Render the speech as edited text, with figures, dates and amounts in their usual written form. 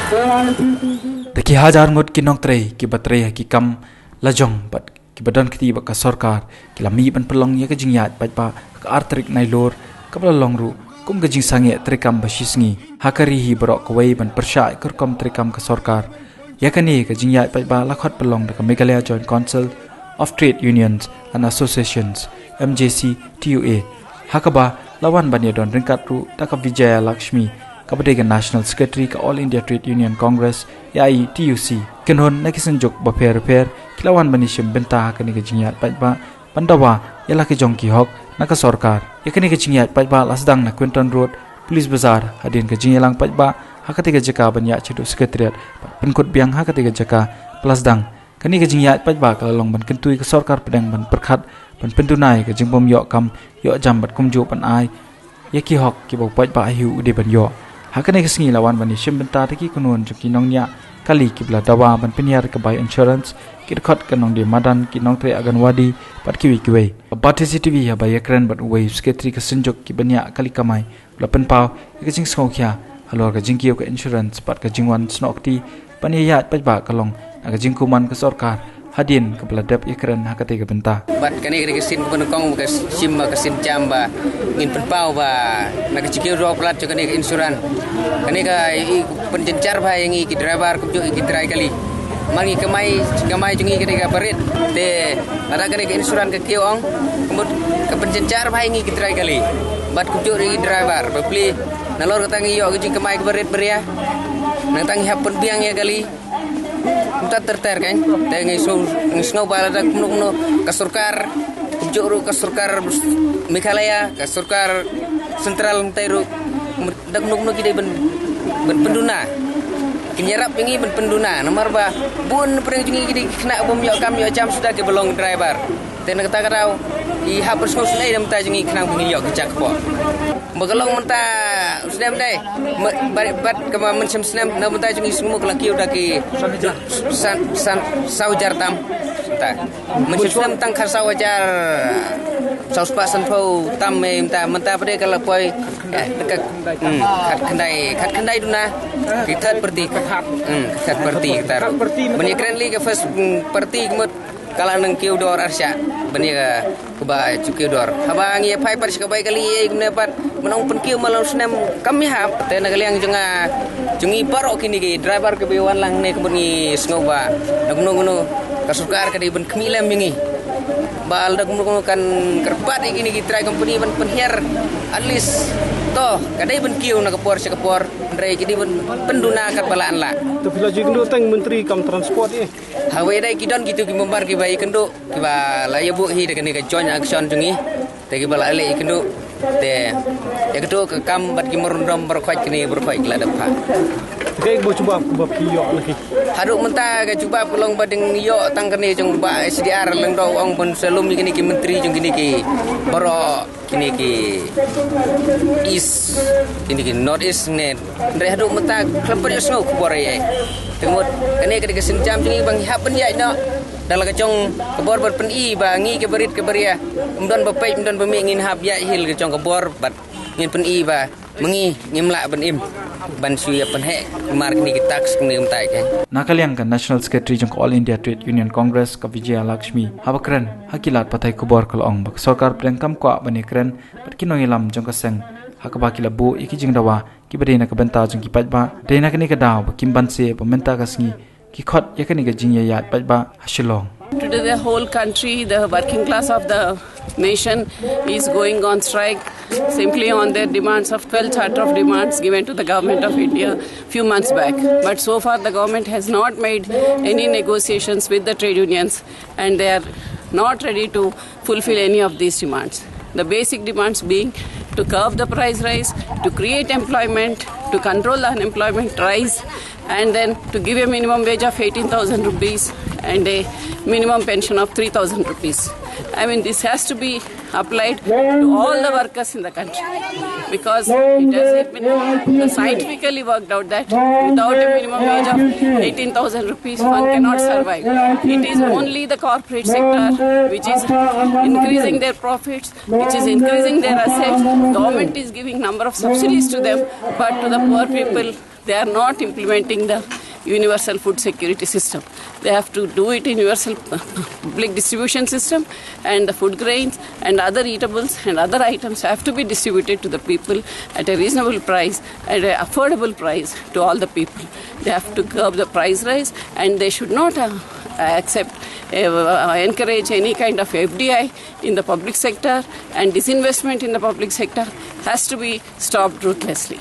Taki hajar ngot ki nong trei ki batrei ki kam lajong bat ki badan kiti ba ka sarkar ki lami ban pelong ya ka jingyat pat pa ka artrik nai lor ka long ru kum ka jing sange trikam ba shisngi hakari hi borok ka wei ban persha kur kom trikam ka sarkar ya ka ni ka jingyat pat ba lakhot pelong da ka Meghalaya Joint Council of Trade Unions and Associations MJC TUA hakaba lawan ban ya don ringkat ru ta ka Vijaya Lakshmi Kabadega National Secretary ka All India Trade Union Congress YI TUC kenhon na kisan jok ba per kilawan banishim benta kani ka jingyat patba pandawa yala ki jongki hok na ka sarkar yakani ka jingyat patba lasdang na Quinton Road Police Bazaar hadin ka jingyalang patba hakati ka jaka banya chidu secretariat penkut biang hakati ka jaka plasdang kani ka jingyat patba kalalong ban kentui ka sarkar pedang ban perkhat ban pendunai ka jingbom yok kam yok jam bat kumju pan ai yaki hok ki bau patba hiu de ban yok hakane kesengi lawan bani shimbenta taki kunun juki nongnya kali kibla dawa ban peniar ke buy insurance kidkhot kanong di madan ki nong tre aganwadi pat kiwi kiwe abati CCTV ya bay ekran bat way secretary ke senjok ki banya kali kamai lapen pau ikajing sngokya halor ka jingkiyo ke insurance pat ka jingwan snokti paniyat patba kalong aga jingkuman ke sarkar hadin ke beladap ekran hakate ke benta bat kani ke sin penukong ke sim ke sin jamba ngin penpau ba nak cikir ro plat kani ke insuran kani ka penjencar ba yang ki driver ku ki try kali mangi kamai jungi kani ka parit te ada kani ke insuran ke kiong kemud ke penjencar ba yang ki try kali bat ku ri driver beli nalor katangi yo ke kamai ke parit beria nang tangi hapen biang ya kali kita terter kan tengi snow balada kuno kasurkar kubjuru kasurkar Meghalaya kasurkar sentral tairu dak nuk kita ben penduna kinyarap pingi ben penduna nomor ba bun pereng jungi kita kena bom yo kam yo jam sudah ke belong driver ten kata katau I hapus ngos nei dam ta jungi kena pingi yo kecak po begelong menta sudah mendai bat kama mencem senam na menta jungi semua kelaki udah ki san saujar tam ta mencem senam tang khar saujar saus pasan pau tam menta pada kalau poi dekat khat kendai duna kita seperti khat seperti kita menikran li ke first parti kemut kalau nang kiu dor arsya bani ke ba cuki dor habang ye pai par sikabai kali ye dapat menong pen kiu malau senam kami hap te nagali yang jungi paro kini ke driver ke biwan lang ne kebuni sngoba nagno kasukar ke di ben kemilam bingi bal dak mun kan kerpat ini kita company ban penhiar at least to kadai ben kiu nak kepor ndai kidi ben penduna kat balaan la to bila jigndo tang menteri kam transport ye hawe dai kidon gitu ki membar ki bai kendo ki ba la yebu hi de ka join action jungi te ki bala ale kendo te ya kedo ke kam bat ki merundom berkhoi kini berkhoi la dapat kai bo cuba bab ki yo lagi haduk menta ke cuba pelong badeng yo tang kene jong ba SDR leng do ong pun selum kini ki menteri jong kini ki boro kini ki is kini ki north east ne ndre haduk menta klempet yo snow kubore ye temut kene ke senjam jingi bang hapen ya no dalam kecong kebor berpen I bangi ke beria mdon bepek mdon bemingin hab ya hil kecong kebor bat ngin pen I ba mengi ngimla ben im ban suya pen he mar kini kita kini mtai kan nakaliang kan National Secretary jong All India Trade Union Congress ka Vijaya Lakshmi habakren hakilat patai kubor kalong bak sarkar prengkam kwa banikren bat kinongilam jong kaseng hakaba kilabu iki jing dawa ki badena ka benta jong ki patba dena kini ka daw kimban se pementa kasngi ki khot yakani ka jing ya patba hashilong. Today the whole country, the working class of the nation is going on strike simply on their demands of 12 charter of demands given to the government of India few months back. But so far the government has not made any negotiations with the trade unions and they are not ready to fulfill any of these demands. The basic demands being to curb the price rise, to create employment, to control the unemployment rise, and then to give a minimum wage of 18,000 rupees and a minimum pension of 3,000 rupees. I mean, this has to be applied to all the workers in the country, because it has been scientifically worked out that without a minimum wage of 18,000 rupees, one cannot survive. It is only the corporate sector which is increasing their profits, which is increasing their assets. Government is giving number of subsidies to them, but to the poor people, they are not implementing the universal food security system. They have to do it in universal public distribution system, and the food grains and other eatables and other items have to be distributed to the people at a reasonable price, at an affordable price to all the people. They have to curb the price rise, and they should not accept, encourage any kind of FDI in the public sector, and disinvestment in the public sector has to be stopped ruthlessly.